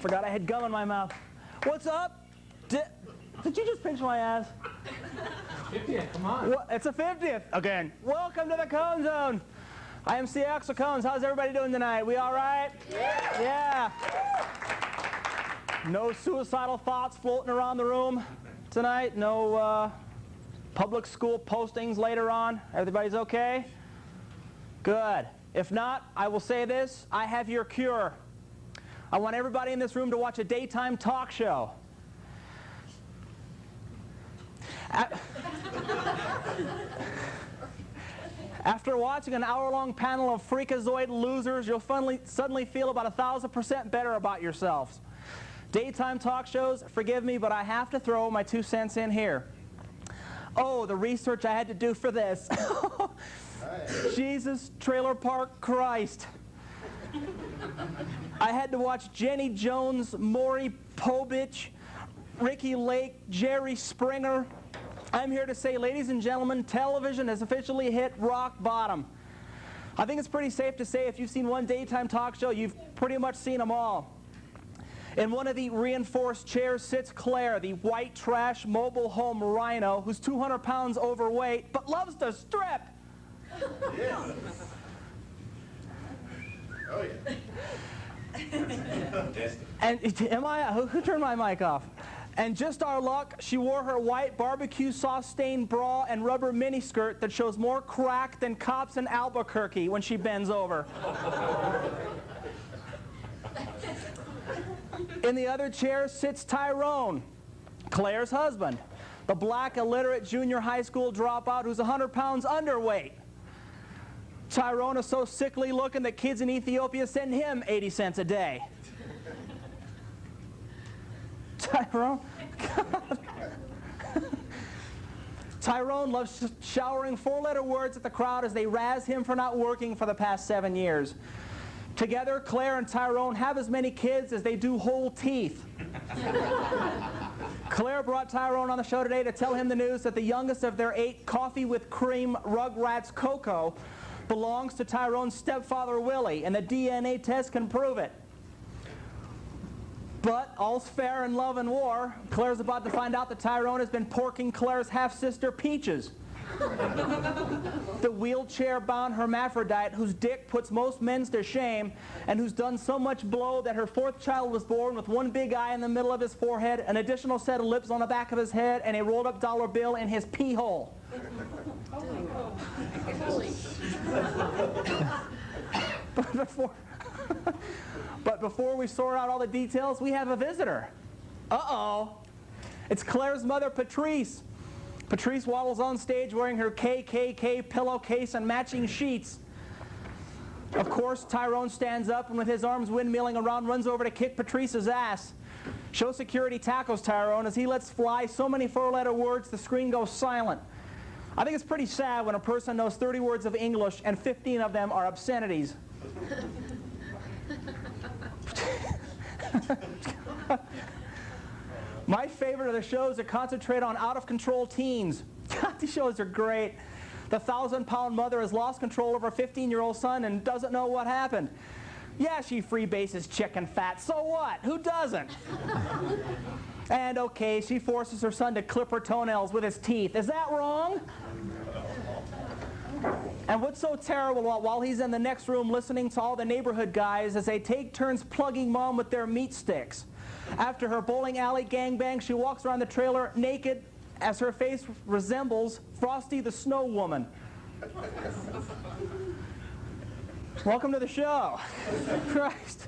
Forgot I had gum in my mouth. What's up? Did you just pinch my ass? 50th, come on. What? It's a 50th again. Welcome to the Cone Zone. I am Axl Cones. How's everybody doing tonight? We all right? Yeah. No suicidal thoughts floating around the room tonight? No public school postings later on? Everybody's okay? Good. If not, I will say this. I have your cure. I want everybody in this room to watch a daytime talk show. After watching an hour-long panel of freakazoid losers, you'll suddenly feel about 1,000% better about yourselves. Daytime talk shows, forgive me, but I have to throw my 2 cents in here. Oh, the research I had to do for this. Jesus, trailer park Christ. I had to watch Jenny Jones, Maury Povich, Ricky Lake, Jerry Springer. I'm here to say, ladies and gentlemen, television has officially hit rock bottom. I think it's pretty safe to say if you've seen one daytime talk show, you've pretty much seen them all. In one of the reinforced chairs sits Claire, the white trash mobile home rhino who's 200 pounds overweight but loves to strip. Yeah. Oh, yeah. And who turned my mic off? And just our luck, she wore her white barbecue sauce-stained bra and rubber miniskirt that shows more crack than cops in Albuquerque when she bends over. In the other chair sits Tyrone, Claire's husband, the black illiterate junior high school dropout who's 100 pounds underweight. Tyrone is so sickly looking that kids in Ethiopia send him 80 cents a day. Tyrone? God. Tyrone loves showering 4-letter words at the crowd as they razz him for not working for the past 7 years. Together, Claire and Tyrone have as many kids as they do whole teeth. Claire brought Tyrone on the show today to tell him the news that the youngest of their 8 coffee with cream Rugrats Coco belongs to Tyrone's stepfather Willie, and the DNA test can prove it. But all's fair in love and war. Claire's about to find out that Tyrone has been porking Claire's half-sister Peaches, the wheelchair-bound hermaphrodite whose dick puts most men to shame and who's done so much blow that her 4th child was born with one big eye in the middle of his forehead, an additional set of lips on the back of his head, and a rolled-up dollar bill in his pee hole. But before we sort out all the details, we have a visitor. Uh-oh. It's Claire's mother, Patrice. Patrice waddles on stage wearing her KKK pillowcase and matching sheets. Of course, Tyrone stands up and with his arms windmilling around runs over to kick Patrice's ass. Show security tackles Tyrone as he lets fly so many 4-letter words the screen goes silent. I think it's pretty sad when a person knows 30 words of English and 15 of them are obscenities. My favorite of the shows that concentrate on out-of-control teens. God, these shows are great. The 1,000-pound mother has lost control of her 15-year-old son and doesn't know what happened. Yeah, she freebases chicken fat. So what? Who doesn't? And okay, she forces her son to clip her toenails with his teeth. Is that wrong? And what's so terrible while he's in the next room listening to all the neighborhood guys as they take turns plugging mom with their meat sticks. After her bowling alley gangbang, she walks around the trailer naked as her face resembles Frosty the Snow Woman. Welcome to the show. Christ.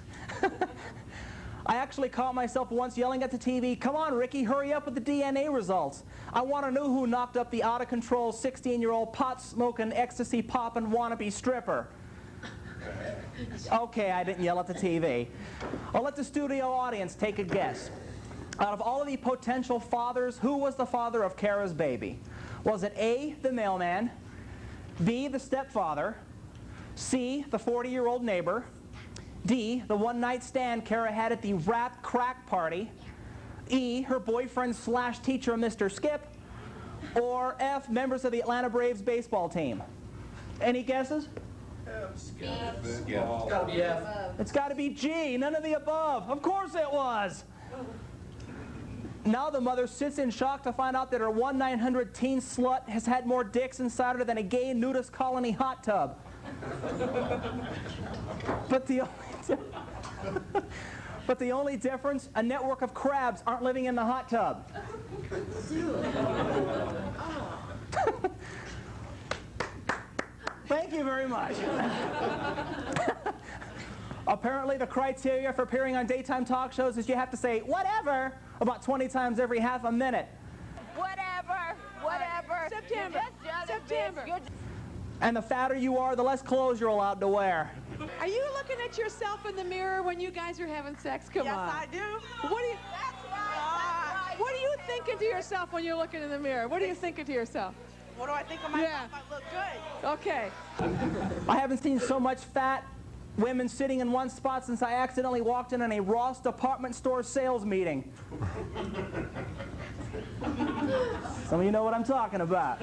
I actually caught myself once yelling at the TV, "Come on, Ricky, hurry up with the DNA results. I want to know who knocked up the out-of-control 16-year-old pot-smoking, ecstasy-popping wannabe stripper." Okay, I didn't yell at the TV. I'll let the studio audience take a guess. Out of all of the potential fathers, who was the father of Kara's baby? Was it A, the mailman, B, the stepfather, C, the 40-year-old neighbor, D, the one-night stand Kara had at the rap crack party, E, her boyfriend / teacher, Mr. Skip, or F, members of the Atlanta Braves baseball team? Any guesses? It's got to be G, none of the above. Of course it was. Now the mother sits in shock to find out that her 1-900 teen slut has had more dicks inside her than a gay nudist colony hot tub. But the only difference, a network of crabs aren't living in the hot tub. Thank you very much. Apparently the criteria for appearing on daytime talk shows is you have to say whatever about 20 times every half a minute. Whatever. September. And the fatter you are, the less clothes you're allowed to wear. Are you looking at yourself in the mirror when you guys are having sex? Come on. Yes, I do. What are you thinking to yourself when you're looking in the mirror? What are you thinking to yourself? What do I think of myself? I look good. Okay. I haven't seen so much fat women sitting in one spot since I accidentally walked in on a Ross department store sales meeting. Some of you know what I'm talking about.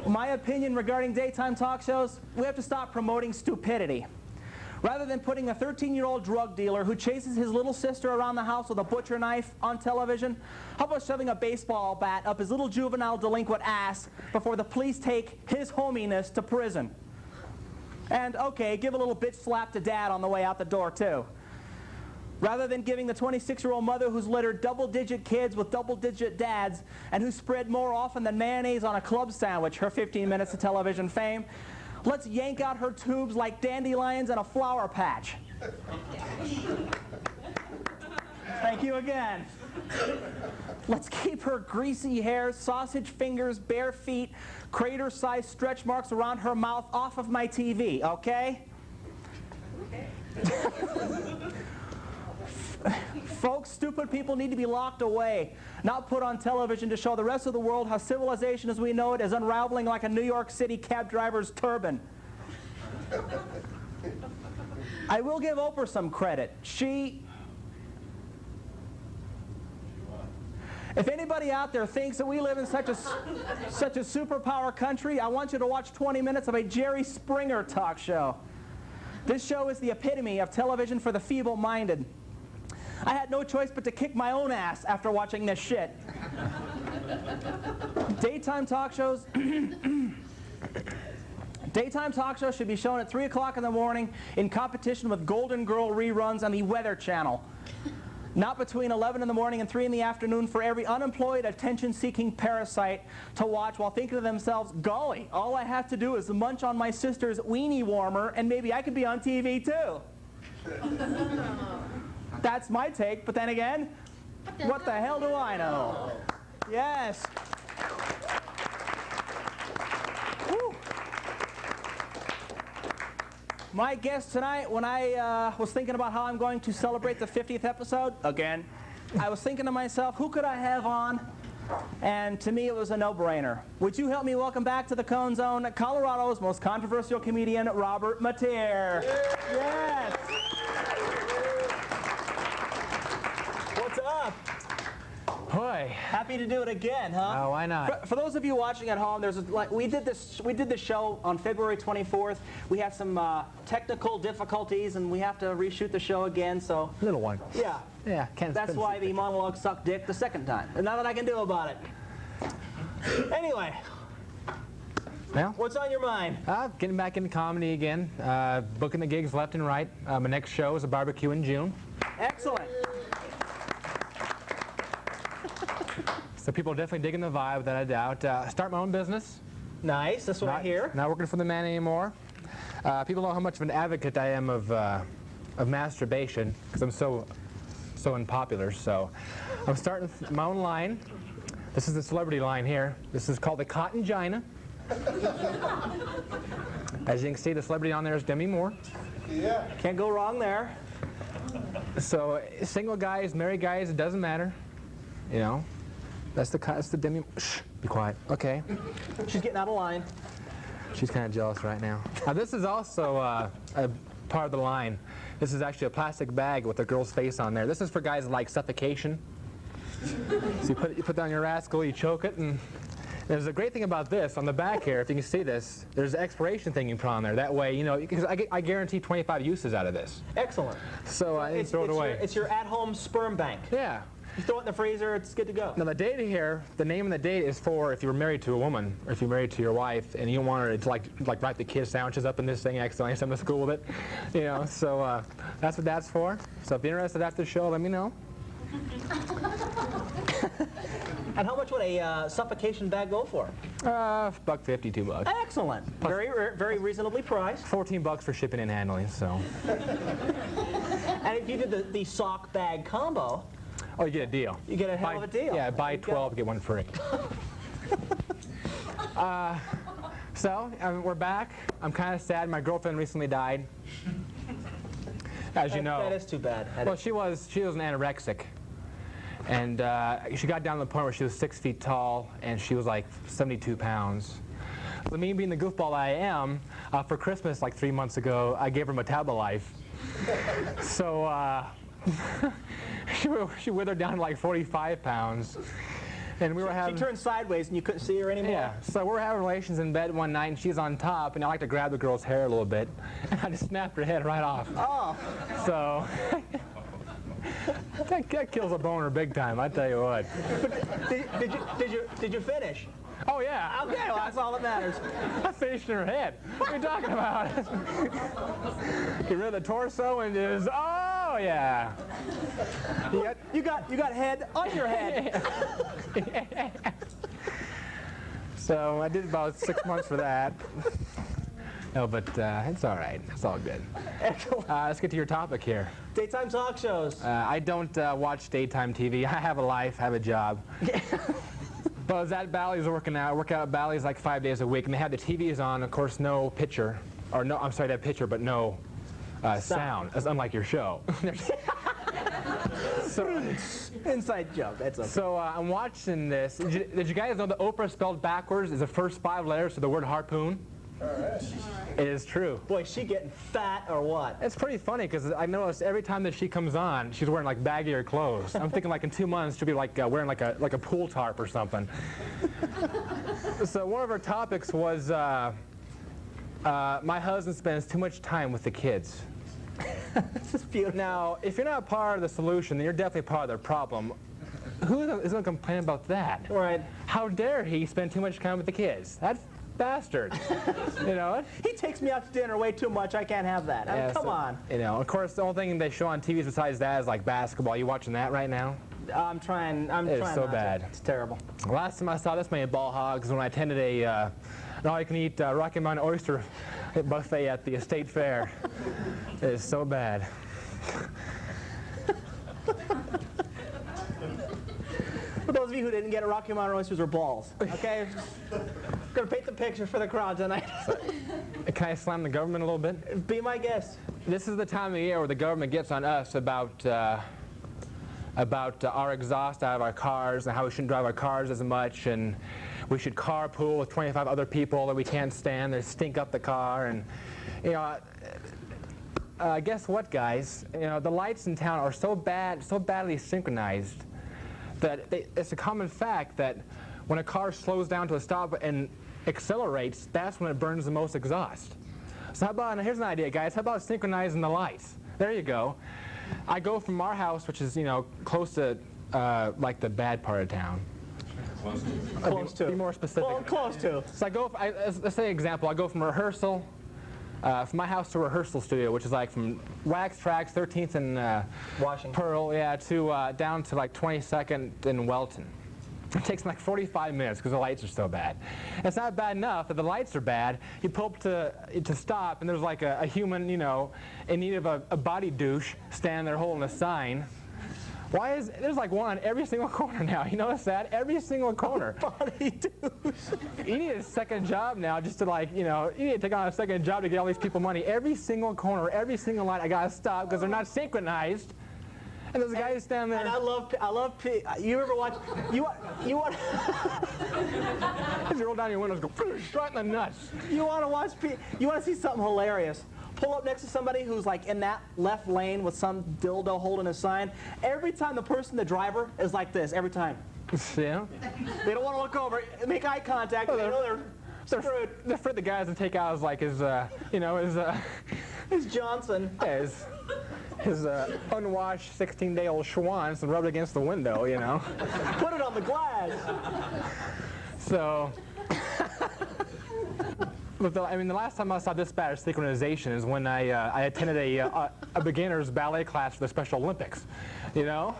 My opinion regarding daytime talk shows, we have to stop promoting stupidity. Rather than putting a 13-year-old drug dealer who chases his little sister around the house with a butcher knife on television, how about shoving a baseball bat up his little juvenile delinquent ass before the police take his hominess to prison? And okay, give a little bitch slap to dad on the way out the door too. Rather than giving the 26-year-old mother who's littered double-digit kids with double-digit dads and who spread more often than mayonnaise on a club sandwich her 15 minutes of television fame, let's yank out her tubes like dandelions in a flower patch. Thank you again. Let's keep her greasy hair, sausage fingers, bare feet, crater-sized stretch marks around her mouth off of my TV, okay? Folks, stupid people need to be locked away, not put on television to show the rest of the world how civilization as we know it is unraveling like a New York City cab driver's turban. I will give Oprah some credit. If anybody out there thinks that we live in such a superpower country, I want you to watch 20 minutes of a Jerry Springer talk show. This show is the epitome of television for the feeble-minded. I had no choice but to kick my own ass after watching this shit. Daytime talk shows should be shown at 3 o'clock in the morning in competition with Golden Girl reruns on the Weather Channel. Not between 11 in the morning and 3 in the afternoon for every unemployed, attention-seeking parasite to watch while thinking to themselves, golly, all I have to do is munch on my sister's weenie warmer and maybe I could be on TV too. That's my take, but then again, what the hell do I know? Yes. Whew. My guest tonight, when I was thinking about how I'm going to celebrate the 50th episode, again, I was thinking to myself, who could I have on? And to me, it was a no-brainer. Would you help me welcome back to the Cone Zone, Colorado's most controversial comedian, Robert Mateer. Yes. What's up? Boy. Happy to do it again, huh? Oh, why not? For those of you watching at home, we did this show on February 24th. We have some technical difficulties, and we have to reshoot the show again. So Little one. yeah, Yeah, can't. that's why the monologue sucked dick the second time. And nothing I can do about it. Anyway, Well, what's on your mind? getting back into comedy again. Booking the gigs left and right. My next show is a barbecue in June. Excellent. So people are definitely digging the vibe, without a doubt. Start my own business. Nice. That's what I hear. Not working for the man anymore. People know how much of an advocate I am of masturbation because I'm so unpopular. So I'm starting my own line. This is the celebrity line here. This is called the Cotton Gina. As you can see, the celebrity on there is Demi Moore. Yeah. Can't go wrong there. So single guys, married guys, it doesn't matter. You know, that's the Demi. Shh, be quiet. Okay. She's getting out of line. She's kind of jealous right now. Now this is also a part of the line. This is actually a plastic bag with a girl's face on there. This is for guys that like suffocation. So you put down your rascal, you choke it, and There's a great thing about this on the back here. If you can see this, there's an expiration thing you put on there. That way, you know, because I guarantee 25 uses out of this. Excellent. So I didn't throw it away. It's your at-home sperm bank. Yeah. You throw it in the freezer, it's good to go. Now the date here, the name of the date is for if you were married to a woman, or if you're married to your wife, and you don't want her to like write the kids' sandwiches up in this thing, accidentally send them to school with it, you know. So that's what that's for. So if you're interested after the show, let me know. And how much would a suffocation bag go for? $1.50, $2. Excellent. Very reasonably priced. $14 for shipping and handling. So. And if you did the sock bag combo, Oh, you get a deal. You get a hell of a deal. Yeah, buy 12, get one free. So, we're back. I'm kind of sad. My girlfriend recently died. As you know. That is too bad. Well, she was an anorexic. And she got down to the point where she was 6 feet tall, and she was like 72 pounds. So me being the goofball I am, for Christmas like 3 months ago, I gave her Metabolife. So, she withered down to like 45 pounds. And we were having... She turned sideways and you couldn't see her anymore? Yeah. So we were having relations in bed one night and she's on top and I like to grab the girl's hair a little bit. And I just snapped her head right off. Oh. So... that kills a boner big time, I tell you what. Did you finish? Oh, yeah. Okay, well, that's all that matters. I finished in her head. What are you talking about? Get rid of the torso and just, oh, yeah. You got head on your head. So I did about 6 months for that. No, but it's all right. It's all good. Let's get to your topic here. Daytime talk shows. I don't watch daytime TV. I have a life, I have a job. But I was at Bally's working out. I work out at Bally's like 5 days a week, and they had the TVs on. Of course, no picture, or no. I'm sorry, they had picture, but no sound. That's unlike your show. So, inside joke. That's okay. So I'm watching this. Did you guys know that Oprah spelled backwards is the first 5 letters to the word harpoon? All right. It is true. Boy, is she getting fat or what? It's pretty funny because I notice every time that she comes on, she's wearing like baggier clothes. I'm thinking like in 2 months she'll be like wearing like a pool tarp or something. So one of her topics was my husband spends too much time with the kids. This is beautiful. Now, if you're not part of the solution, then you're definitely part of the problem. Who is going to complain about that? Right. How dare he spend too much time with the kids? That bastard. You know? He takes me out to dinner way too much. I can't have that. I mean, come on. You know, of course, the only thing they show on TVs besides that is like basketball. You watching that right now? I'm trying. It's so bad. It's terrible. Last time I saw this many ball hogs when I attended a all-you-can-eat Rocky Mountain oyster buffet at the State Fair. It is so bad. For those of you who didn't get it, Rocky Mountain oysters are balls. Okay? Gonna paint the picture for the crowd tonight. Can I slam the government a little bit? Be my guest. This is the time of the year where the government gets on us about our exhaust out of our cars and how we shouldn't drive our cars as much, and we should carpool with 25 other people that we can't stand. They stink up the car, and you know. Guess what, guys? You know, the lights in town are so badly synchronized that it's a common fact that when a car slows down to a stop and accelerates, that's when it burns the most exhaust. So how about, here's an idea, guys. How about synchronizing the lights? There you go. I go from our house, which is, you know, close to like the bad part of town. Close to. Be more specific. Well, close to. So I go, let's say example, I go from rehearsal, from my house to rehearsal studio, which is like from Wax Tracks, 13th and Washington. Pearl, yeah, to down to like 22nd and Welton. It takes like 45 minutes because the lights are so bad. It's not bad enough that the lights are bad. You pull up to stop, and there's like a human, you know, in need of a body douche standing there holding a sign. Why is there's like one on every single corner now? You notice that? Every single corner. Body douche. You need a second job now just to, like, you know, you need to take on a second job to get all these people money. Every single corner, every single light, I gotta stop because they're not synchronized. And there's a guy who's standing there. And I love you ever watch, you want As you roll down your windows, go right in the nuts. you want to watch, you want to see something hilarious. Pull up next to somebody who's like in that left lane with some dildo holding a sign. Every time the driver is like this, every time. Yeah. They don't want to look over, make eye contact. They know they're screwed. They're afraid the guys will take out his, like, his, It's Johnson. yeah, his unwashed 16-day-old Schwans and rub it against the window, you know. Put it on the glass. So, but the last time I saw this bad synchronization is when I attended a beginner's ballet class for the Special Olympics, you know.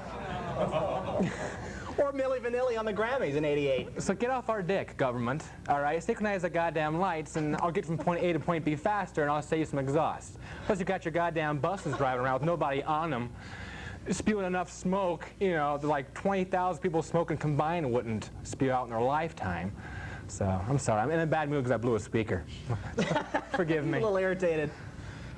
Or Milli Vanilli on the Grammys in '88. So get off our dick, government, all right? Synchronize the goddamn lights, and I'll get from point A to point B faster, and I'll save you some exhaust. Plus, you got your goddamn buses driving around with nobody on them, spewing enough smoke, you know, that like 20,000 people smoking combined wouldn't spew out in their lifetime. So, I'm sorry. I'm in a bad mood because I blew a speaker. Forgive me. A little irritated.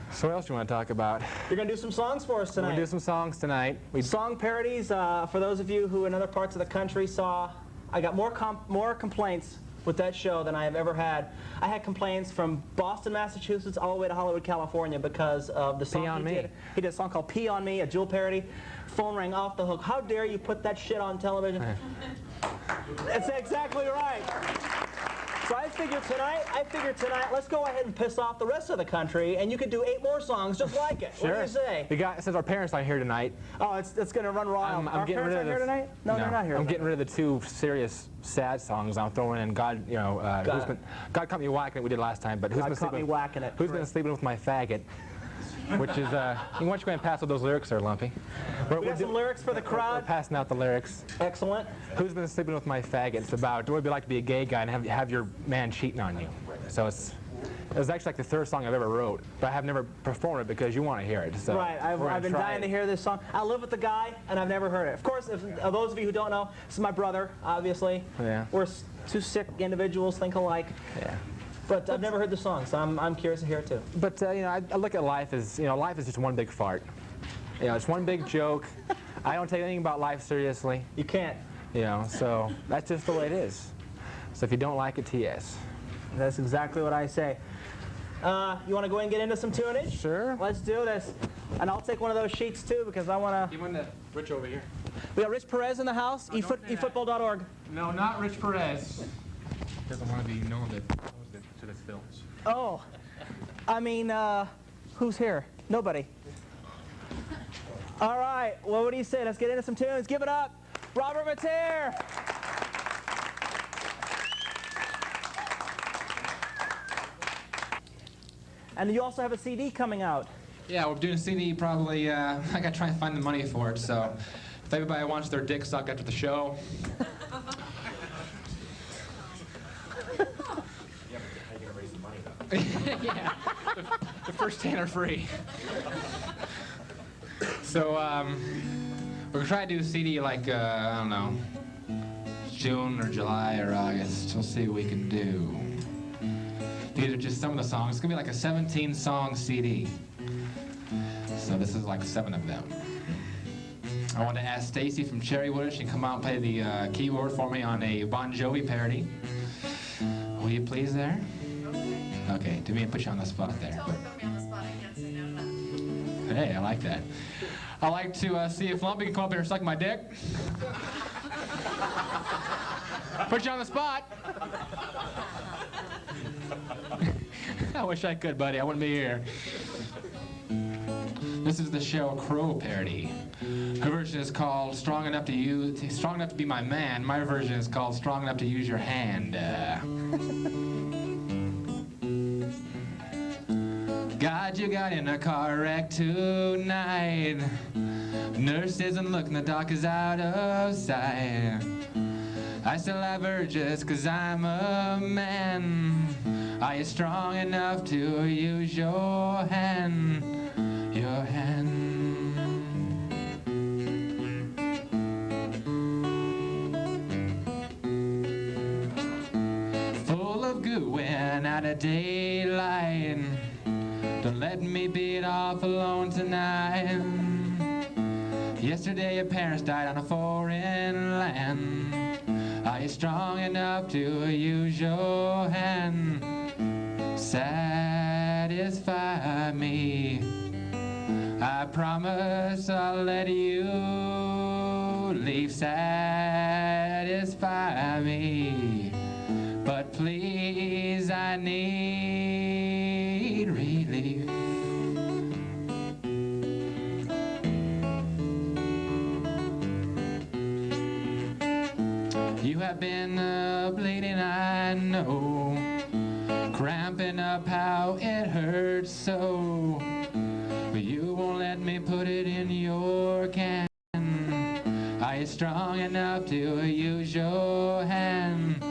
So what else do you want to talk about? You're going to do some songs for us We're tonight. going to do some songs tonight. Song parodies, for those of you who in other parts of the country saw, I got more complaints with that show than I have ever had. I had complaints from Boston, Massachusetts, all the way to Hollywood, California, because of the song Pee on Me. did. He did a song called Pee on Me, a Jewel parody. Phone rang off the hook. How dare you put that shit on television? That's exactly right. So I figured tonight, let's go ahead and piss off the rest of the country, and you could do 8 more songs just like it. Sure. What do you say? Since our parents aren't here tonight, Oh, it's going to run wild. I'm Our getting parents rid of aren't here tonight? No, they're not here. I'm getting rid of the 2 serious, sad songs. I'm throwing in God, God Caught Me Whacking It we did last time, but God Caught Me Whacking It. Who's been sleeping with my faggot? Which is, why don't you go ahead and pass out those lyrics there, Lumpy? We got some lyrics for the We're crowd. passing out the lyrics. Excellent. Who's been sleeping with my faggot? It's about what would it be like to be a gay guy and have your man cheating on you. So it was actually like the 3rd song I've ever wrote, but I have never performed it because you want to hear it. So Right, I've been dying to hear this song. I live with the guy, and I've never heard it. Of course, if those of you who don't know, this is my brother, obviously. Yeah. We're 2 sick individuals, think alike. Yeah. But I've never heard the song, so I'm curious to hear it too. But I look at life as, life is just one big fart. It's one big joke. I don't take anything about life seriously. You can't. So that's just the way it is. So if you don't like it, TS. That's exactly what I say. You want to go ahead and get into some tunage? Sure. Let's do this. And I'll take one of those sheets too, because I want to. You want to Rich over here? We got Rich Perez in the house, No, don't say that. efootball.org. No, not Rich Perez. Doesn't want to be known to this film. Oh, I mean, who's here? Nobody. All right, well, what do you say? Let's get into some tunes. Give it up, Robert Mateer. And you also have a CD coming out. Yeah, we're doing a CD probably, I gotta try and find the money for it, so if everybody wants their dick sucked after the show. Yeah, the first 10 are free. So, we're gonna try to do a CD like, I don't know, June or July or August. We'll see what we can do. These are just some of the songs. It's gonna be like a 17-song CD. So this is like 7 of them. I want to ask Stacy from Cherrywood if she can come out and play the keyboard for me on a Bon Jovi parody. Will you please there? Okay, didn't mean to put you on the spot there. Totally put me on the spot. I can't say no to that. Hey, I like that. I'd like to see if Lumpy can come up here and suck my dick. Put you on the spot. I wish I could, buddy. I wouldn't be here. This is the Sheryl Crow parody. Her version is called Strong Enough to Be My Man. My version is called Strong Enough to Use Your Hand. God, you got in a car wreck tonight. Nurse isn't looking, the doc is out of sight. I still have urges 'cause I'm a man. Are you strong enough to use your hand? Your hand. Full of goo and out of daylight. Don't let me beat off alone tonight. Yesterday your parents died on a foreign land. Are you strong enough to use your hand? Satisfy me. I promise I'll let you leave satisfied. me. But please, I need relief. You have been bleeding, I know, cramping up how it hurts so. But you won't let me put it in your can. Are you strong enough to use your hand?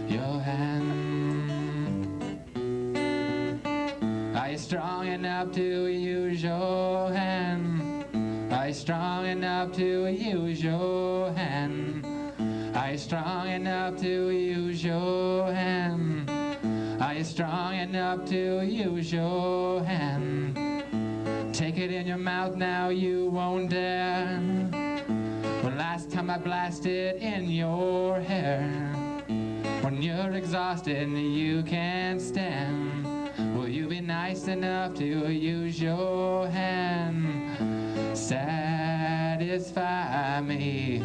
Your hand. Are you strong enough to use your hand? Are you strong enough to use your hand? Are you strong enough to use your hand? Are you strong enough to use your hand? Take it in your mouth now, you won't dare. When last time I blasted in your hair. When you're exhausted and you can't stand, will you be nice enough to use your hand? Satisfy me.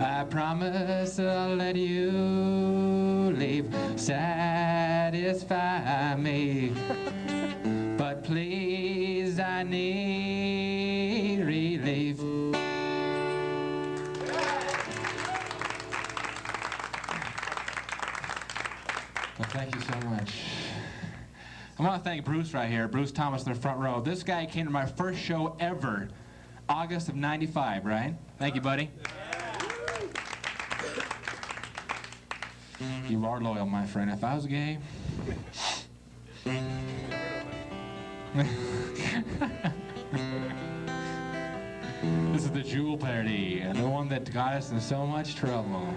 I promise I'll let you leave. Satisfy me. But please, I need relief. Well, thank you so much. I want to thank Bruce right here, Bruce Thomas in the front row. This guy came to my first show ever, August of '95, right? Thank you, buddy. You are loyal, my friend. If I was gay... This is the Jewel parody, the one that got us in so much trouble.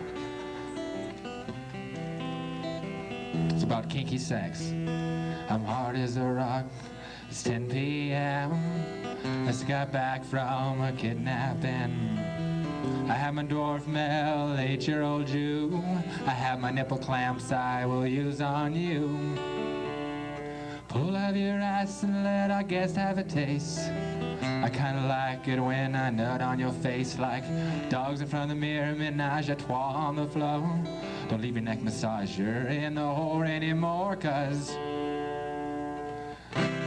It's about kinky sex. I'm hard as a rock. It's 10 p.m. I just got back from a kidnapping. I have my dwarf male, 8-year-old Jew. I have my nipple clamps I will use on you. Pull out your ass and let our guest have a taste. I kinda like it when I nut on your face like dogs in front of the mirror, menage a trois on the floor. Don't leave your neck massager in the hole anymore, cause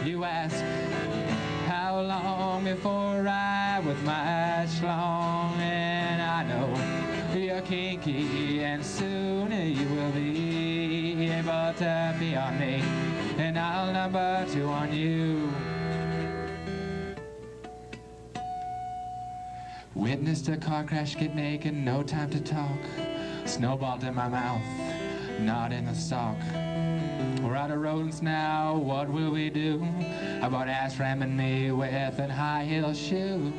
you ask how long before I with my schlong, and I know you're kinky and soon you will be able to be on me, and I'll number 2 on you. Witnessed a car crash, get naked, no time to talk. Snowballed in my mouth, not in the sock. We're out of rodents now, what will we do about ass ramming me with a high heel shoe?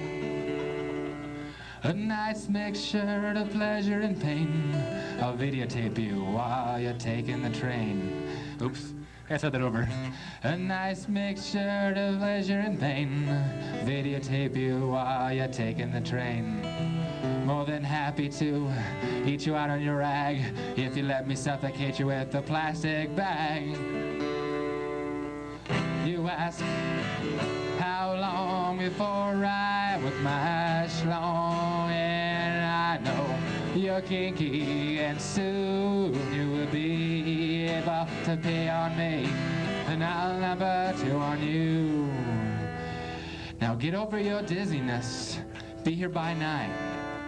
A nice mixture of pleasure and pain. I'll videotape you while you're taking the train. Oops, I said that over. A nice mixture of pleasure and pain. Videotape you while you're taking the train. More than happy to eat you out on your rag if you let me suffocate you with a plastic bag. You ask how long before I with my schlong, and I know you're kinky and soon you will be able to pee on me, and I'll number 2 on you. Now get over your dizziness, be here by 9.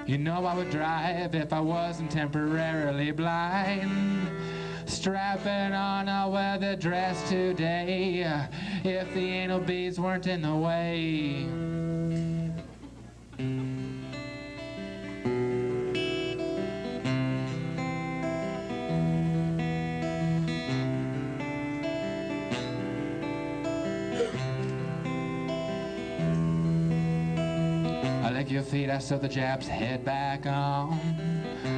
You know I would drive if I wasn't temporarily blind. Strapping on a weather dress today if the anal beads weren't in the way. I lick your feet, I sew the jabs, head back on.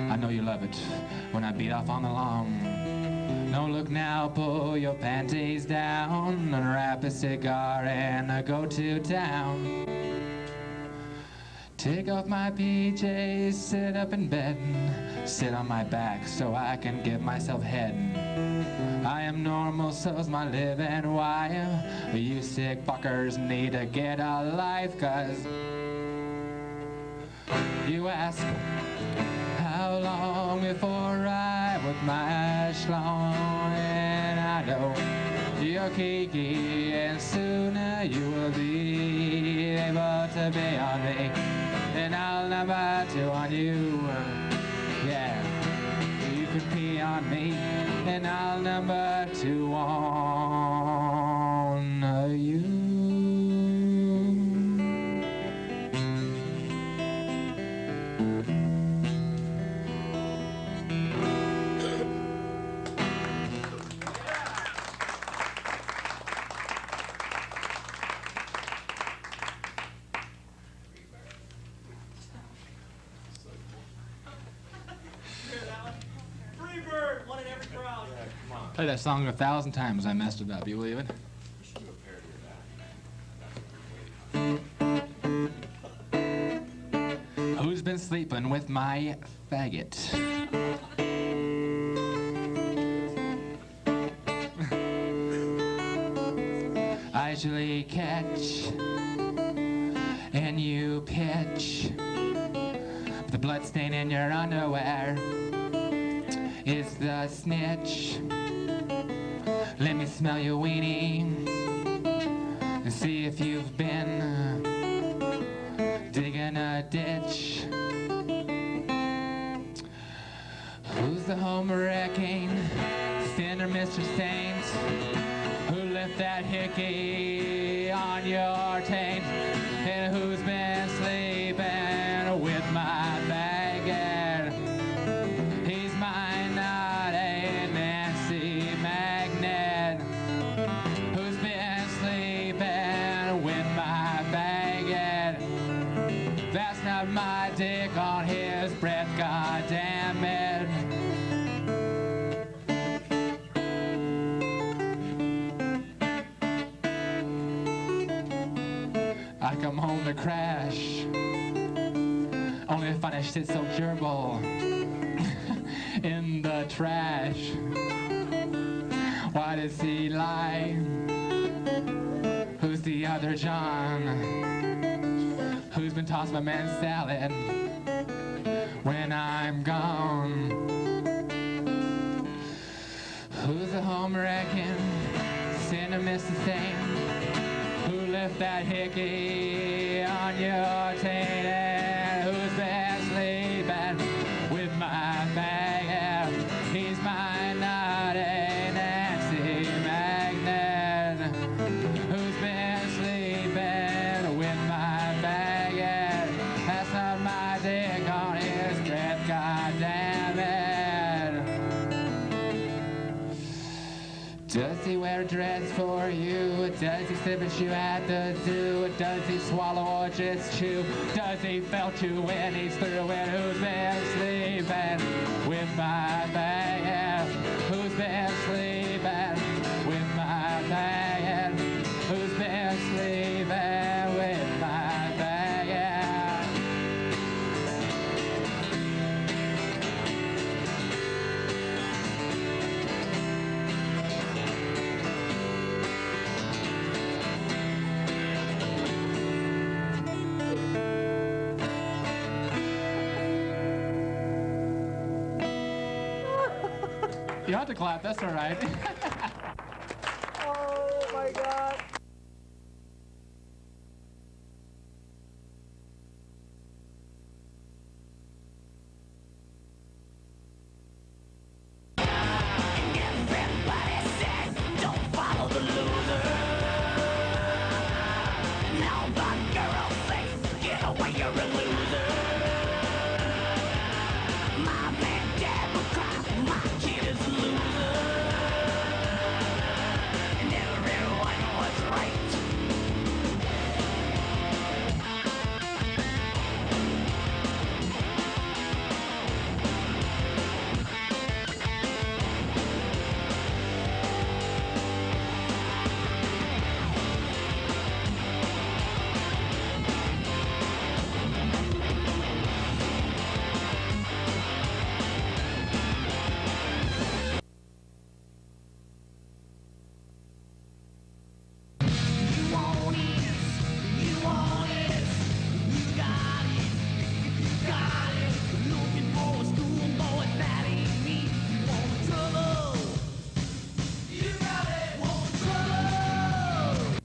I know you love it when I beat off on the lawn. No look now, pull your panties down, unwrap a cigar and go to town. Take off my PJs, sit up in bed, sit on my back so I can give myself head. I am normal, so's my living wife. You sick fuckers need to get a life, cause you ask how so long before I put my schlong, and I know you're kiki, and sooner you will be able to be on me, and I'll number 2 on you. Yeah, you can pee on me, and I'll number 2 on you. Played that song 1,000 times. I messed it up. You believe it? Who's been sleeping with my faggot? I usually catch and you pitch. The blood stain in your underwear is the snitch. Let me smell your weenie and see if you've been digging a ditch. Who's the home wrecking sinner, Mr. Saint, who left that hickey on your taint? And who's been sleeping with my faggot? He's mine, not a Nancy magnet. Who's been sleeping with my faggot? That's not my dick on his breath, goddammit. I come home to crash, only to find a shit so curable in the trash. Why does he lie? Who's the other John? Who's been tossed by man's salad when I'm gone? Who's the home wrecking sinner, Mr. Thing, who left that hickey on your taint? And who's been sleeping with my faggot? He's mine, not a Nancy magnet. Who's been sleeping with my faggot? That's not my dick on his breath, goddammit. Does he wear a dress for you? Does he sip at you at the zoo? Does he swallow or just chew? Does he felt you when he's through it? Who's been sleeping with my faggot? Who's been sleeping with my faggot? Who's been sleeping with my faggot? You have to clap, that's all right. Oh my God.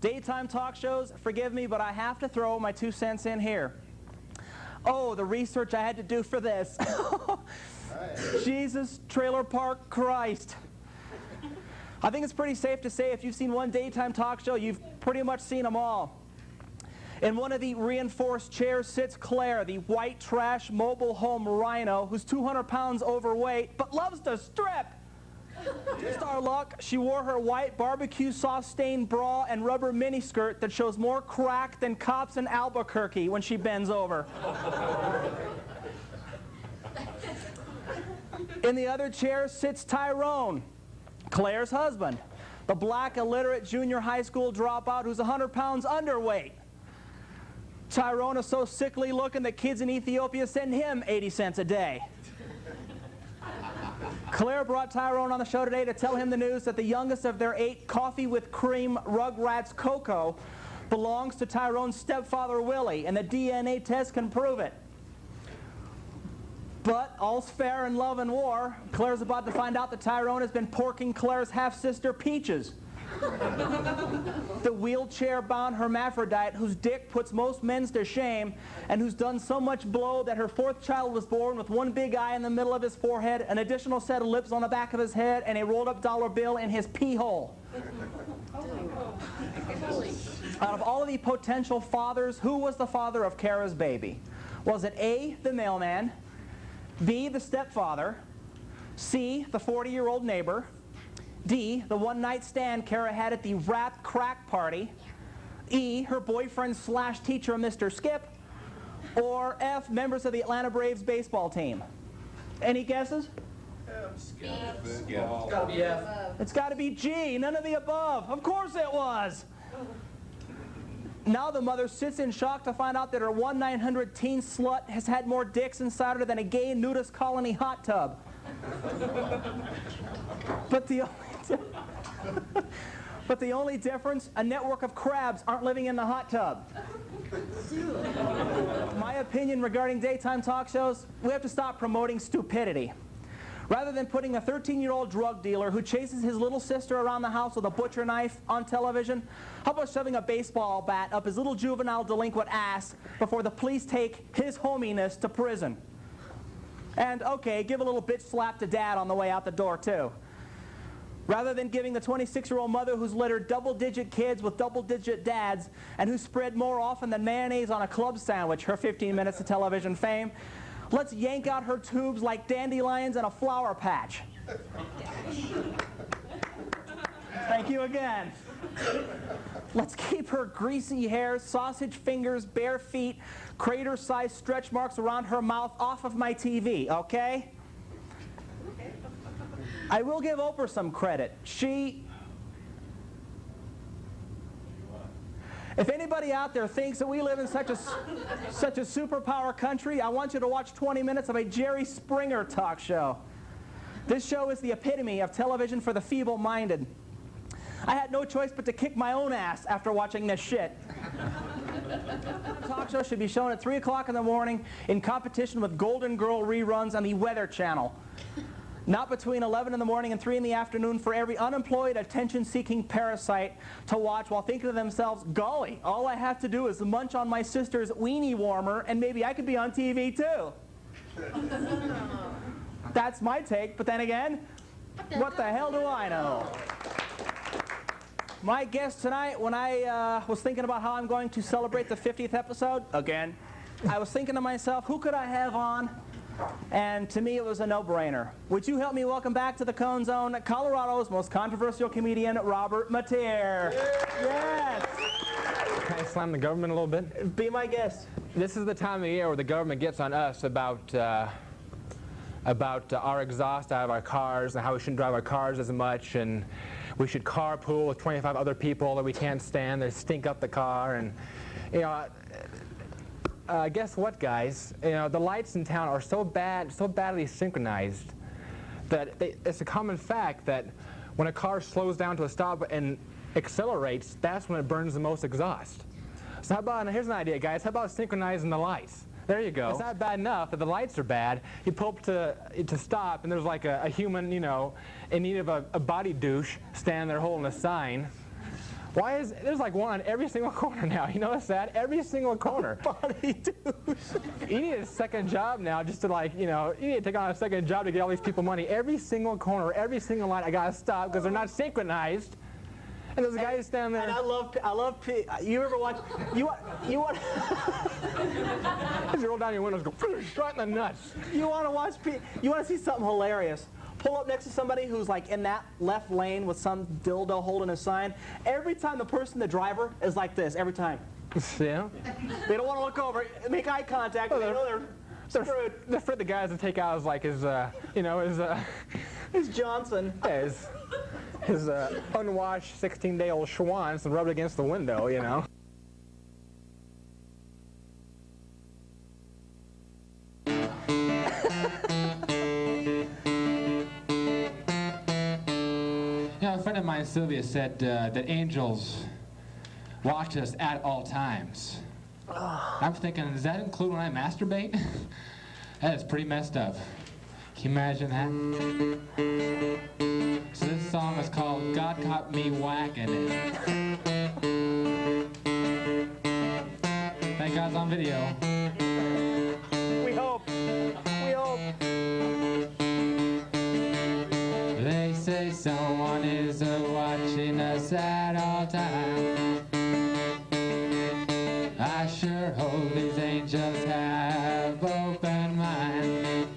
Daytime talk shows, forgive me, but I have to throw my 2 cents in here. Oh, the research I had to do for this. Jesus, trailer park Christ. I think it's pretty safe to say if you've seen one daytime talk show, you've pretty much seen them all. In one of the reinforced chairs sits Claire, the white trash mobile home rhino who's 200 pounds overweight but loves to strip. Just our luck, she wore her white barbecue sauce-stained bra and rubber miniskirt that shows more crack than cops in Albuquerque when she bends over. In the other chair sits Tyrone, Claire's husband, the black illiterate junior high school dropout who's 100 pounds underweight. Tyrone is so sickly looking that kids in Ethiopia send him 80 cents a day. Claire brought Tyrone on the show today to tell him the news that the youngest of their 8 coffee with cream Rugrats Coco belongs to Tyrone's stepfather Willie, and the DNA test can prove it. But all's fair in love and war. Claire's about to find out that Tyrone has been porking Claire's half-sister Peaches, the wheelchair-bound hermaphrodite whose dick puts most men's to shame and who's done so much blow that her 4th child was born with one big eye in the middle of his forehead, an additional set of lips on the back of his head, and a rolled-up dollar bill in his pee hole. Out of all of the potential fathers, who was the father of Kara's baby? Was it A, the mailman, B, the stepfather, C, the 40-year-old neighbor, D, the one-night stand Kara had at the rap crack party, E, her boyfriend / teacher, Mr. Skip, or F, members of the Atlanta Braves baseball team? Any guesses? Skip. It's gotta be F. It's got to be G, none of the above. Of course it was. Now the mother sits in shock to find out that her 1-900 teen slut has had more dicks inside her than a gay nudist colony hot tub. But the only difference, a network of crabs aren't living in the hot tub. My opinion regarding daytime talk shows, we have to stop promoting stupidity. Rather than putting a 13-year-old drug dealer who chases his little sister around the house with a butcher knife on television, how about shoving a baseball bat up his little juvenile delinquent ass before the police take his hominess to prison? And, okay, give a little bitch slap to dad on the way out the door, too. Rather than giving the 26-year-old mother who's littered double-digit kids with double-digit dads and who spread more often than mayonnaise on a club sandwich her 15 minutes of television fame, let's yank out her tubes like dandelions in a flower patch. Thank you again. Let's keep her greasy hair, sausage fingers, bare feet, crater-sized stretch marks around her mouth off of my TV, okay? I will give Oprah some credit. If anybody out there thinks that we live in such a superpower country, I want you to watch 20 minutes of a Jerry Springer talk show. This show is the epitome of television for the feeble-minded. I had no choice but to kick my own ass after watching this shit. The talk show should be shown at 3 o'clock in the morning in competition with Golden Girl reruns on the Weather Channel. Not between 11 in the morning and 3 in the afternoon for every unemployed, attention-seeking parasite to watch while thinking to themselves, golly, all I have to do is munch on my sister's weenie warmer and maybe I could be on TV too. That's my take, but then again, what the hell do I know? My guest tonight, when I was thinking about how I'm going to celebrate the 50th episode, again, I was thinking to myself, who could I have on? And to me, it was a no-brainer. Would you help me welcome back to the Cone Zone, Colorado's most controversial comedian, Robert Mateer? Yes! Can I slam the government a little bit? Be my guest. This is the time of the year where the government gets on us about our exhaust out of our cars and how we shouldn't drive our cars as much, and we should carpool with 25 other people that we can't stand. They stink up the car, and you know. Guess what, guys? You know, the lights in town are so badly synchronized that it's a common fact that when a car slows down to a stop and accelerates, that's when it burns the most exhaust. So how about, here's an idea, guys, how about synchronizing the lights? There you go. It's not bad enough that the lights are bad. You pull up to stop, and there's like a human, you know, in need of a body douche standing there holding a sign. Why is there's like one on every single corner now? You notice that? Every single corner. Funny, dude. You need a second job now just to like, you know, you need to take on a second job to get all these people money. Every single corner, every single line, I gotta stop because they're not synchronized. And there's a guy who's standing there. And I love you ever watch, you want As you roll down your windows, go right in the nuts. you want to watch, you want to see something hilarious. Pull up next to somebody who's like in that left lane with some dildo holding a sign. Every time the driver is like this, every time. Yeah. They don't want to look over, make eye contact, they know they're screwed. They're afraid the guys to take out his, like, his, you know, It's Johnson. his unwashed 16-day-old schwanz and rub it against the window, you know. You know, a friend of mine, Sylvia, said that angels watch us at all times. I'm thinking, does that include when I masturbate? That is pretty messed up. Can you imagine that? So this song is called God Caught Me Whacking It. Thank God it's on video. We hope. We hope. They say someone is watching us at all times. I sure hope these angels have open minds.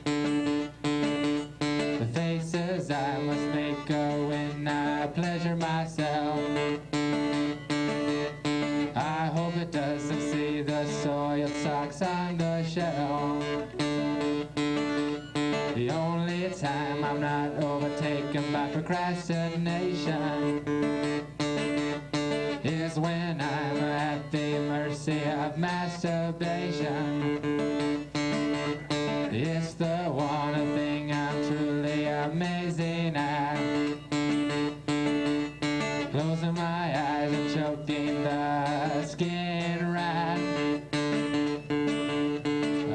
The faces I must make when I pleasure myself. I hope it doesn't see the soiled socks on the shelf. The only time I'm not overtaken by procrastination is when I'm at the mercy of masturbation. It's the one thing I'm truly amazing at. Closing my eyes and choking the skin rat.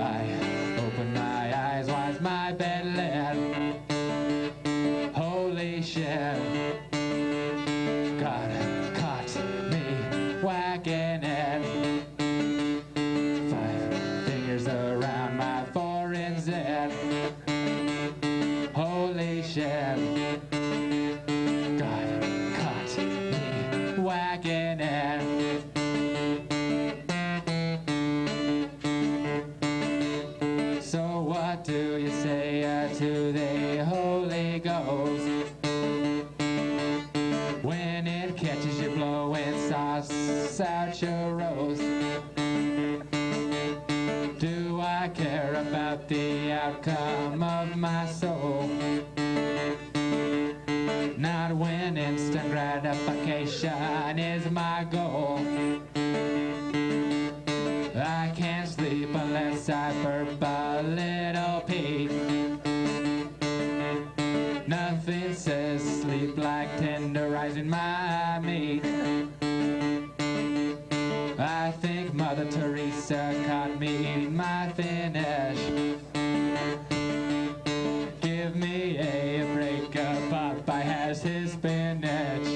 I open my eyes, why's my bed lit? Holy shit. God caught me whacking it. 5 fingers around my forehead zit. Holy shit. God caught me whacking it. So what do you say to the Holy Ghost when it catches you blowing sauce out your roast? Do I care about the outcome of my soul? Not when instant gratification is my goal. I can't sleep unless I burp a little pee. Nothing says sleep like tenderizing my meat. I think Mother Teresa caught me eating my finish. Give me a break, Popeye has his spinach.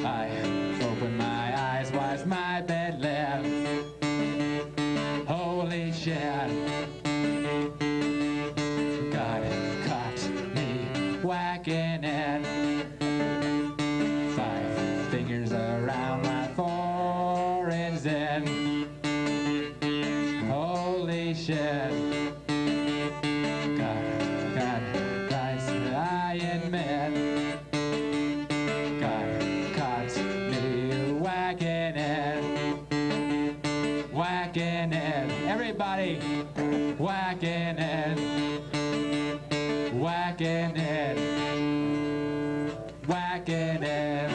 I open my eyes, why's my bed lit? Holy shit. God caught me whacking it. 5 fingers around my forehead zit. Holy shit. God Christ, I admit. God caught me whacking it. Whacking it. Everybody, whacking it. Whacking it. Whacking it.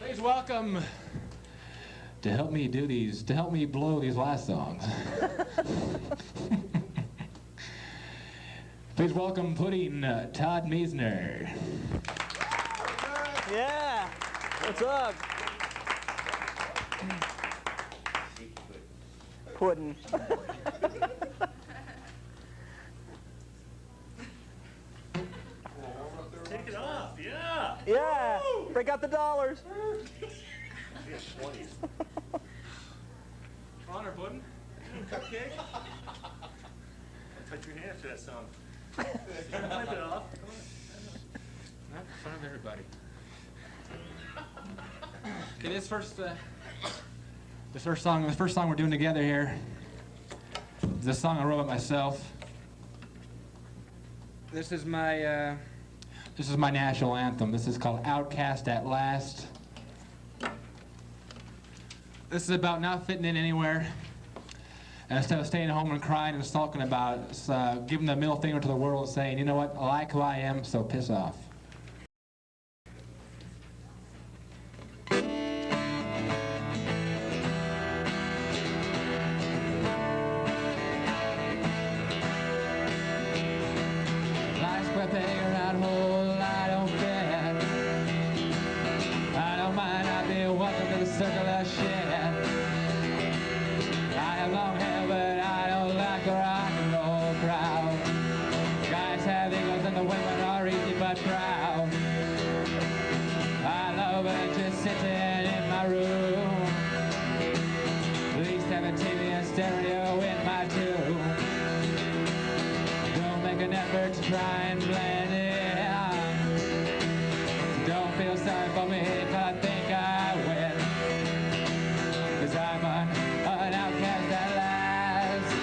Please welcome to help me blow these last songs. Please welcome Pudding Todd Meisner. Yeah. What's up? Pudding. got the dollars. Honor, Puddin'. Cupcake? Touch your hand to that song. Wipe it off. Not in front of everybody. Okay, this first song we're doing together here is a song I wrote about myself. This is my national anthem. This is called "Outcast at Last." This is about not fitting in anywhere. And instead of staying home and crying and sulking about it, it's, giving the middle finger to the world and saying, you know what, I like who I am, so piss off. Life's quite bigger, I'd hold, I don't care. I don't mind, I'd be welcome to the circle of shit. I have long hair, but I don't like a rock and roll crowd. Guys have egos and the women are easy but proud. I love it just sitting in my room. At least have a TV and stereo in my tomb. Don't make an effort to try and blend in. Don't feel sorry for me if I think I win. 'Cause I'm an outcast at last,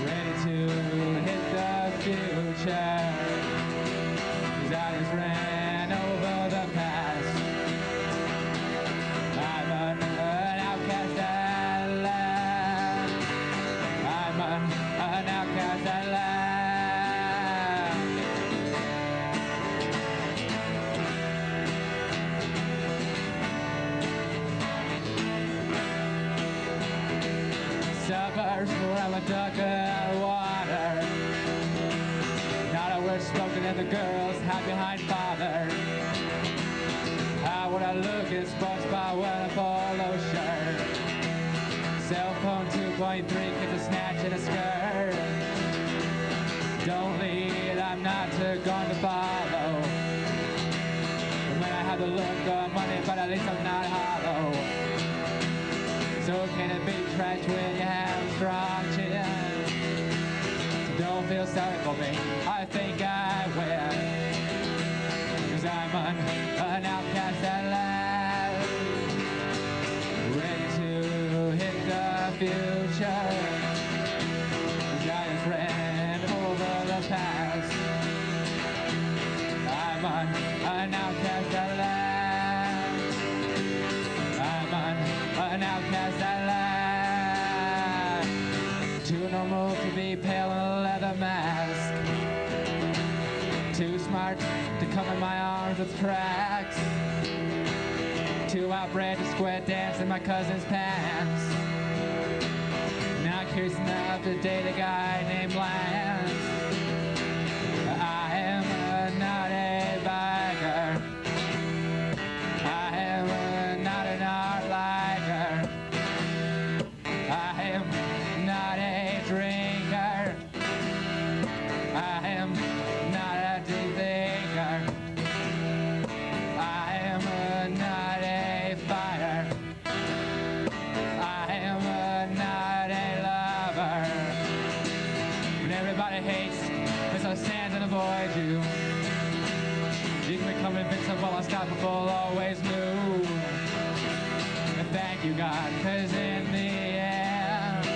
ready to hit the future. 'Cause I just ran over the past. I'm an outcast at last. I'm an outcast at last. Suburbs where I'm a duck out of water. Not a word spoken and the girls hide behind father. How would I look in sports bar wearing a polo shirt? Cell phone 2.3, kids a snatch and a skirt. Don't lead, I'm not going to follow. When I have the look of money, but at least I'm not hollow. It's okay to be trash when you have a strong chin. So don't feel sorry for me, I think I will. 'Cause I'm an outcast at last, ready to hit the future. 'Cause I just ran over the past. I'm an outcast at last. I'm an outcast at last. Too normal to be pale in a leather mask. Too smart to come in my arms with tracks. Too outbred to square dance in my cousin's pants. Not curious enough to date a guy named Lance. I am not a biker. I am not an art liker. I am not a drinker. I am not a deep thinker. I am not a fighter. I am not a lover. When everybody hates, there's no stands and avoid you. You can become invincible, unstoppable, always new. And thank you, God, 'cause in the end,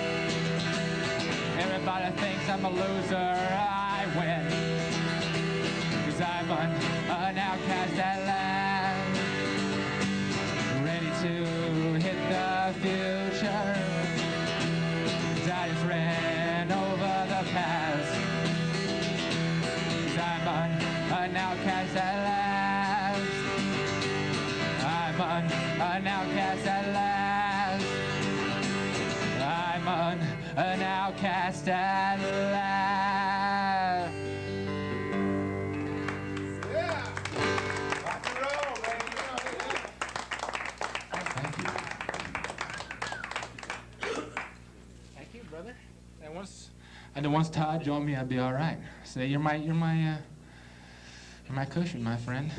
everybody thinks I'm a loser, I win. 'Cause I'm an outcast at last, ready to hit the future. 'Cause I just ran over the past. 'Cause I'm an outcast at last. I'm an outcast at last. I'm an outcast at last. Yeah! Rock and roll, baby. Thank you. Thank you, brother. And once Todd joined me, I'd be all right. Say, you're my cushion, my friend.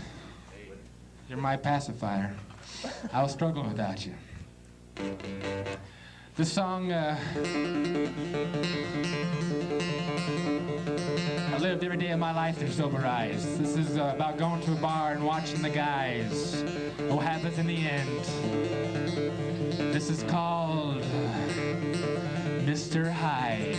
You're my pacifier. I'll struggle without you. This song, I lived every day of my life through sober eyes. This is about going to a bar and watching the guys. What happens in the end? This is called Mr. Hyde.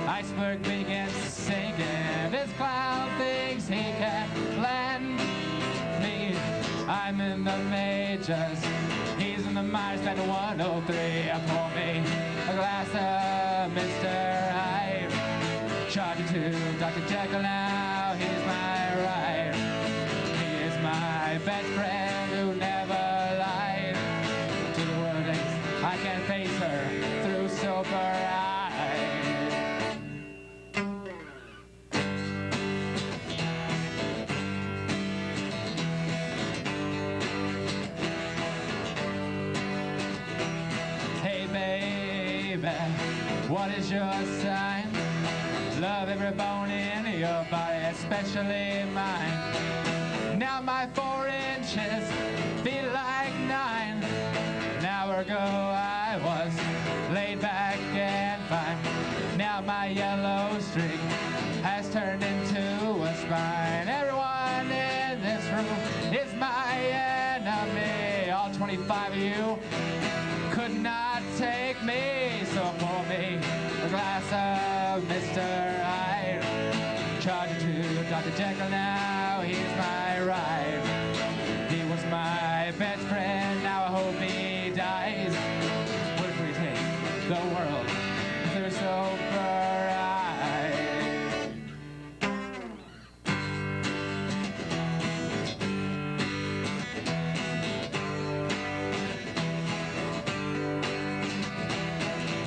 Iceberg begins sinking. This cloud thinks he can land me. I'm in the majors. He's in the minors. Back to 103. Pour me a glass of Mr. Hyde. Charge it to Dr. Jekyll now. He's my right. He is my best friend who never lied to the world. I can face her through sober eyes. What is your sign? Love every bone in your body, especially mine. Now my 4 inches feel like 9. An hour ago I was laid back and fine. Now my yellow streak has turned into a spine. Everyone in this room is my enemy. All 25 of you could not take me, so pour me a glass of Mr. Hyde. Charge it to Dr. Jekyll now, he's my ride. He was my best friend, now I hope he dies. What if we take the world through sober eyes?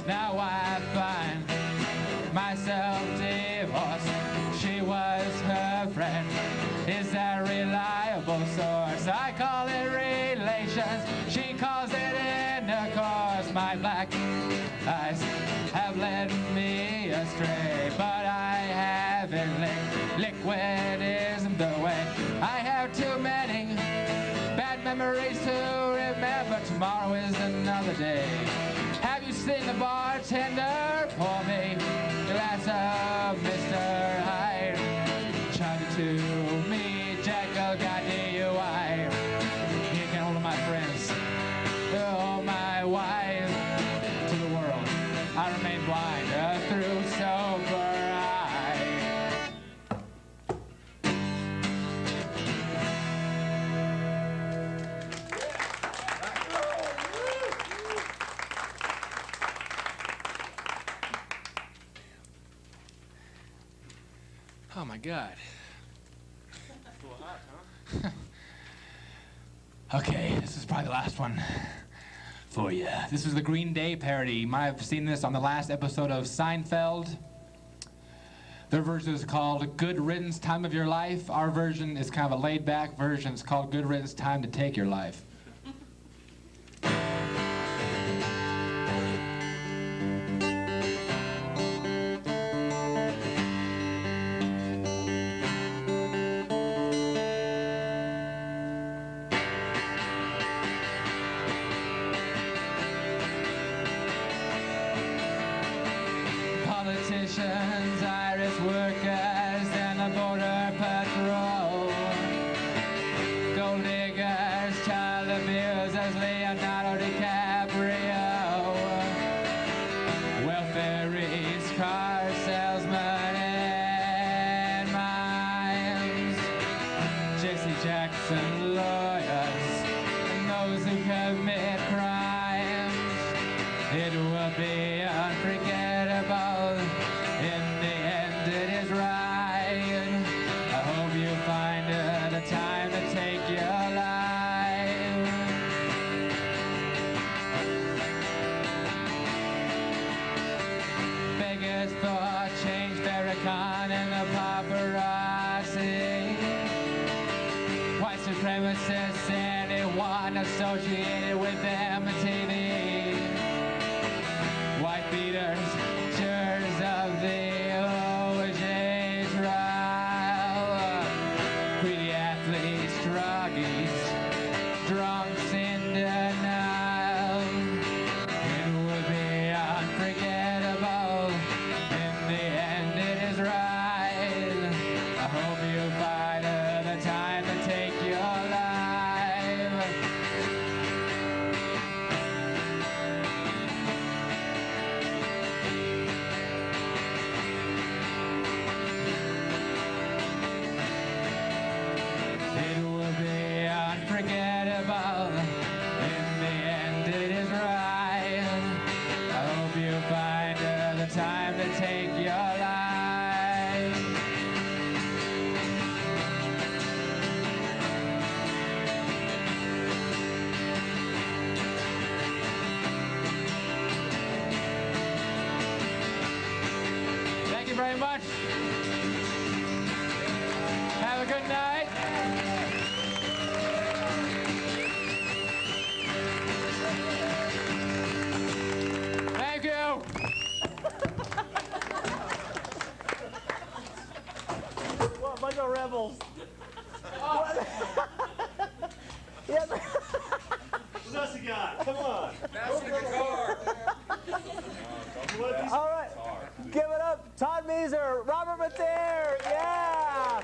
Now I find myself divorced. She was her friend. Is that a reliable source? I call it relations. She calls it intercourse. My black eyes have led me astray, but I haven't licked. Liquid isn't the way. I have too many bad memories to remember. Tomorrow is another day. Have you seen the bartender? Pour me a glass of Mr. Hyde. Charge it to me, Jekyll got DUI. He can hold my friends, hold my wife. To the world, I remain blind through sober eyes. Oh my God. Okay, this is probably the last one for you. This is the Green Day parody. You might have seen this on the last episode of Seinfeld. Their version is called Good Riddance, Time of Your Life. Our version is kind of a laid-back version. It's called Good Riddance, Time to Take Your Life. Politicians, Irish workers, and the border patrol. Gold diggers, child abusers, Leonardo DiCaprio. Welfare rates, car salesmen, and mimes. Jesse Jackson lawyers, and those who commit crimes. It will be unforgettable. In the end, it is right. I hope nemesis, anyone associated with MTV. White beaters, jurors of the OJ trial. Greedy athletes, druggies, drunks in denial. It would be unforgettable. In the end, it is right. I hope you find the time to take your life. It will be unforgettable. In the end, it is right. I hope you find the time to take your life. Thank you very much. Have a good night. Thank you. What a bunch of rebels. Yes. What else you got? Come on. That's the guitar. All right. Give it up. Todd Meeser, Robert Mather. Yeah.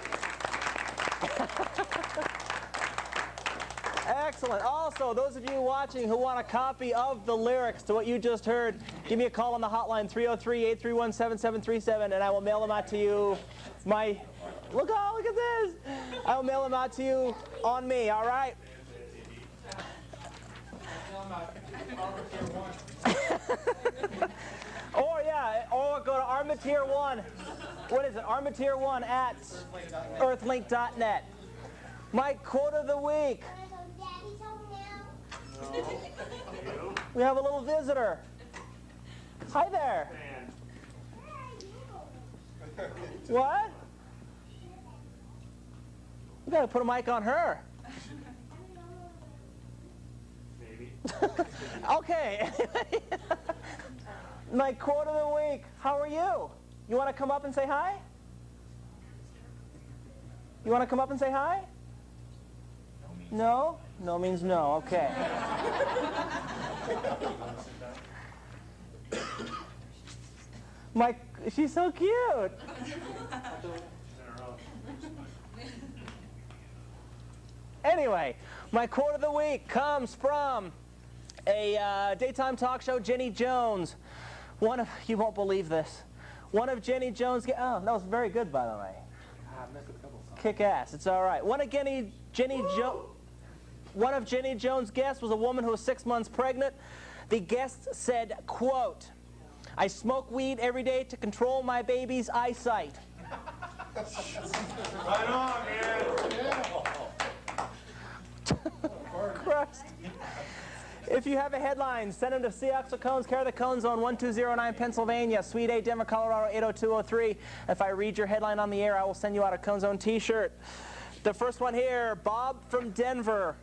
Excellent. Also, those of you watching who want a copy of the lyrics to what you just heard, give me a call on the hotline 303-831-7737, and I will mail them out to you. Look at this. I will mail them out to you on me. All right. Or go to Armatier 1. What is it? Armatier 1 at earthlink.net. My quote of the week. We have a little visitor. Hi there. What? We gotta put a mic on her. Maybe. Okay. My quote of the week. How are you? You want to come up and say hi? You want to come up and say hi? No? No means no. Okay. She's so cute. Anyway, my quote of the week comes from a daytime talk show, Jenny Jones. You won't believe this. One of Jenny Jones' oh, that was very good, by the way. Kick ass. It's all right. One of Jenny Jones' guests was a woman who was 6 months pregnant. The guest said, quote, "I smoke weed every day to control my baby's eyesight." Right on, man. Christ. If you have a headline, send them to C. Axl Cones, care of the Cone Zone, 1209 Pennsylvania, Suite A, Denver, Colorado, 80203. If I read your headline on the air, I will send you out a Cone Zone t-shirt. The first one here, Bob from Denver.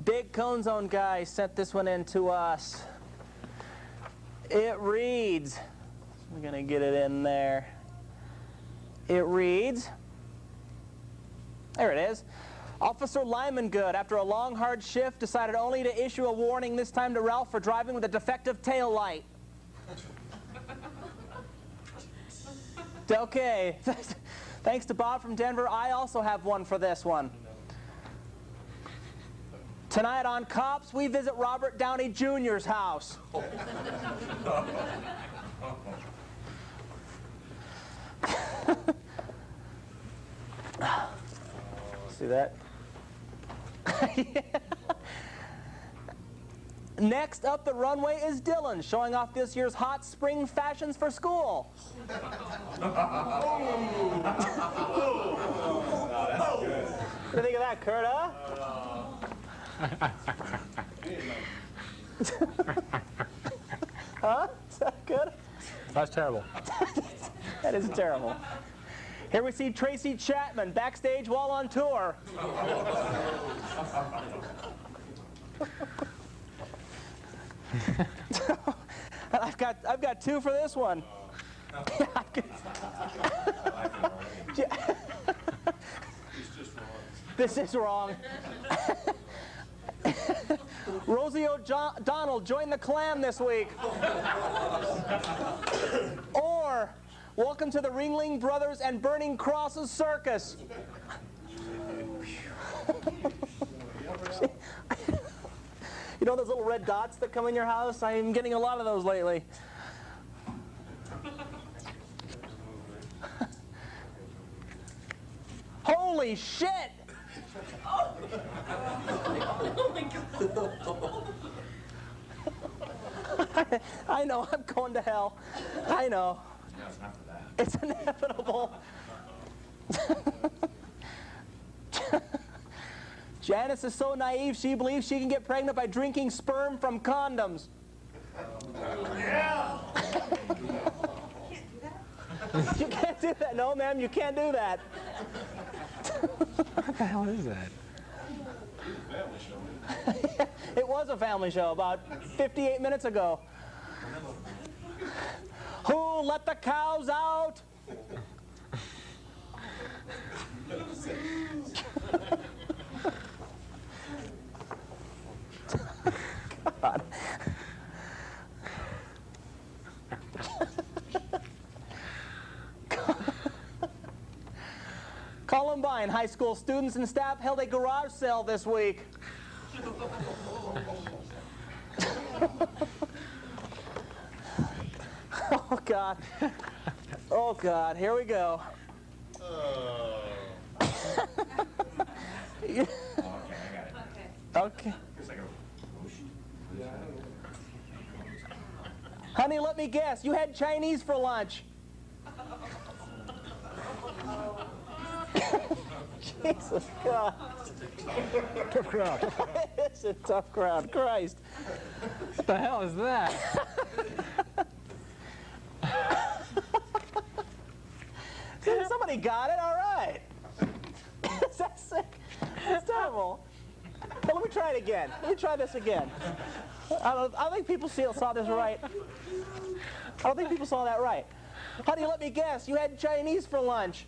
Big Cone Zone guy sent this one in to us. It reads, we're going to get it in there. It reads, there it is. Officer Lyman Good, after a long, hard shift, decided only to issue a warning, this time to Ralph, for driving with a defective tail light. Okay. Thanks to Bob from Denver. I also have one for this one. Tonight on Cops, we visit Robert Downey Jr.'s house. See that? Yeah. Next up the runway is Dylan, showing off this year's hot spring fashions for school. What do you think of that, Kurt, huh? Huh? Is that good? That's terrible. That is terrible. Here we see Tracy Chapman backstage while on tour. I've got two for this one. This is wrong. Rosie O'Donnell joined the Clam this week. Or welcome to the Ringling Brothers and Burning Crosses Circus. You know those little red dots that come in your house? I'm getting a lot of those lately. Holy shit! Oh my God. I know, I'm going to hell. I know. No, it's not for that. It's inevitable. Janice is so naive, she believes she can get pregnant by drinking sperm from condoms. Yeah! You can't do that. No, ma'am, you can't do that. What the hell is that? It was a family show about 58 minutes ago. Who let the cows out? God. Columbine High School students and staff held a garage sale this week. Oh, God. Oh, God. Here we go. Okay, I got it. Okay. It's like a Honey, let me guess. You had Chinese for lunch. Jesus God. Tough crowd. It's a tough crowd. Christ. What the hell is that? Somebody got it. All right. Is that sick? That's terrible. Hey, let me try it again. Let me try this again. I don't think people saw this right. I don't think people saw that right. Honey, let me guess. You had Chinese for lunch.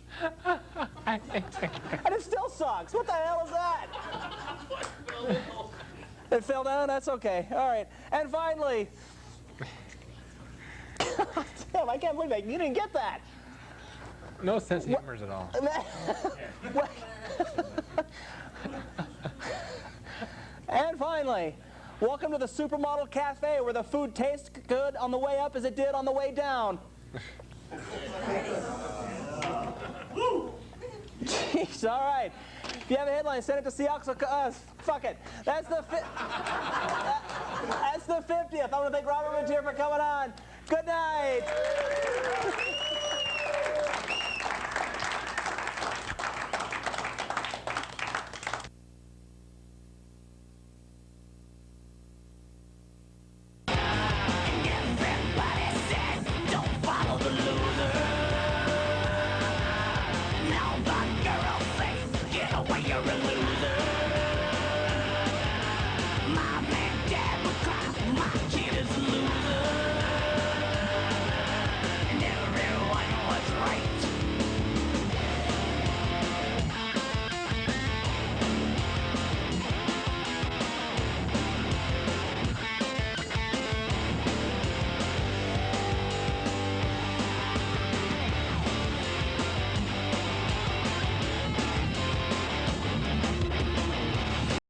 And it still sucks. What the hell is that? It fell down? That's okay. All right. And finally. God damn, I can't believe you didn't get that. No sense of humor at all. And finally, welcome to the Supermodel Cafe, where the food tastes good on the way up as it did on the way down. Jeez, all right. If you have a headline, send it to Axl Cones. Fuck it. That's the 50th. I want to thank Robert Rentier for coming on. Good night. Get away, you're a loser. My